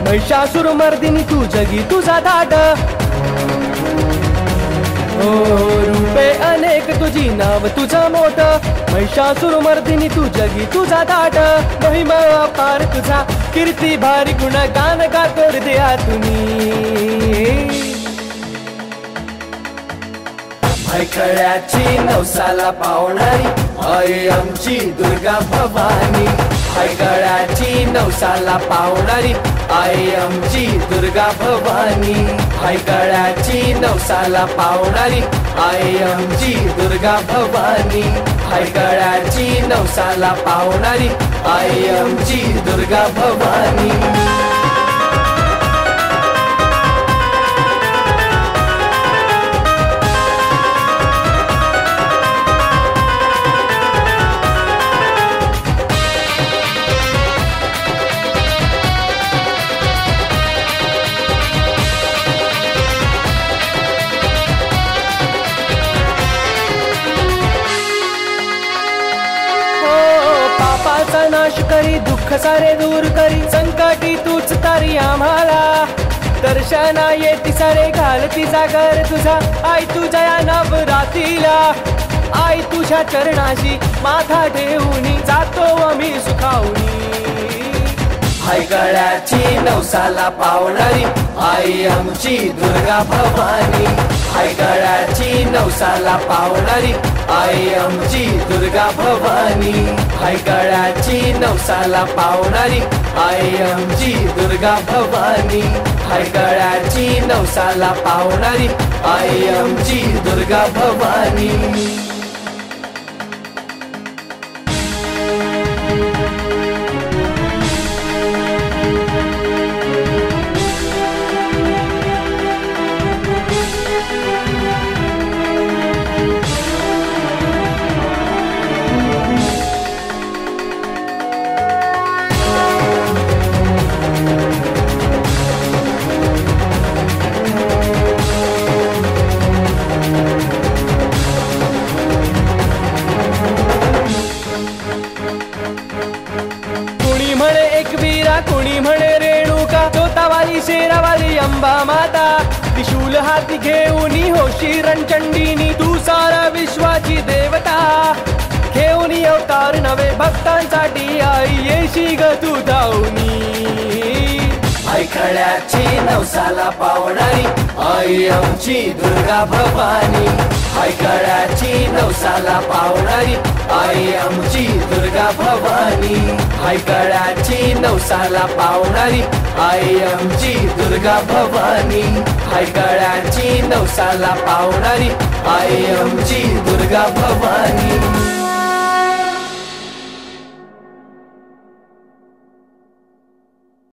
महिषासुर मर्दिनी तू जगी तुझा धाट, ओ रूपे अनेक तुझी नाव तुझं मोठ, महिषासुर मर्दिनी तू जगी तुझा धाट, महिमा अपार तुझा कीर्ती भारी गुण गान गातो हृदयातूनी। हैकळ्याची नवसाला पावणारी आई आमची दुर्गा भवानी, हैकळ्याची नवसाला पावणारी आई आमची दुर्गा भवानी, हैकळ्याची नवसाला पावणारी आई आमची दुर्गा भवानी, हैकळ्याची नवसाला पावणारी आई आमची दुर्गा भवानी। पापाचा नाश करी दुःख सारे दूर करी, संकटी तूच तारी आम्हाला, दर्शना येती सारे घालती जागर तुझा, आई तुझ्या या नवरात्रीला, आई तुझ्या चरणाशी माथा ठेवून जातो आम्ही सुखावणी। हैकळ्याची नवसाला पावणारी आई आमची दुर्गा भवानी, हैकळ्याची नवसाला पावणारी आई आमची दुर्गा भवानी, हैकळ्याची नवसाला पावणारी आई आमची दुर्गा भवानी, हैकळ्याची नवसाला पावणारी आई आमची दुर्गा भवानी। कोणी म्हणे रेणुका, जोतावाली शेरावाली अंबा माता, त्रिशूल हाती घेऊन होशी रणचंडीनी तू सारा विश्वाची देवता, घेऊन अवतार नवे भक्तांसाठी आई येशी ग तू धावनी। हैकळ्याची नवसाला पावणारी आई आमची दुर्गा भवानी, हैकळ्याची नवसाला पावणारी आई आमची दुर्गा भवानी, हैकळ्याची नवसाला पावणारी आई आमची दुर्गा भवानी, हैकळ्याची नवसाला पावणारी आई आमची दुर्गा भवानी।